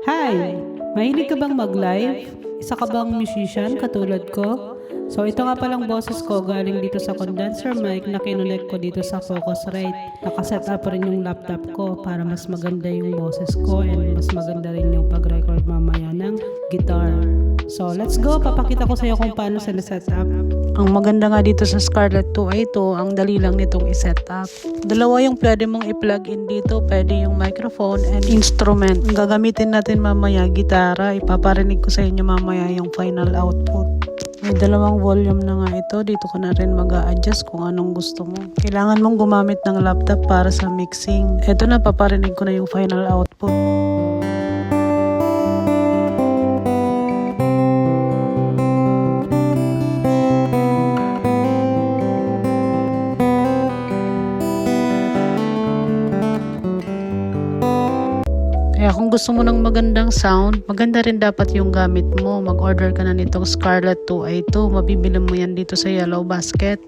Hi! Mahilig ka bang mag-live? Isa ka bang musician katulad ko? So ito nga palang boses ko galing dito sa condenser mic na kinonect ko dito sa Focusrite. Nakaset up rin yung laptop ko para mas maganda yung boses ko and mas maganda rin yung pag-record mamaya ng guitar. So let's go! Papakita ko sa iyo kung paano sila set up. Ang maganda nga dito sa Scarlett 2 ay ito, ang dali lang nitong i-set up. Dalawa yung pwede mong i-plug in dito, pwede yung microphone and instrument. Ang gagamitin natin mamaya, gitara, ipaparinig ko sa inyo mamaya yung final output. May dalawang volume na nga ito, dito ka na rin mag-a-adjust kung anong gusto mo. Kailangan mong gumamit ng laptop para sa mixing. Ito na, paparinig ko na yung final output. Kaya kung gusto mo ng magandang sound, maganda rin dapat yung gamit mo. Mag-order ka na nitong Scarlett 2i2. Mabibili mo yan dito sa Yellow Basket.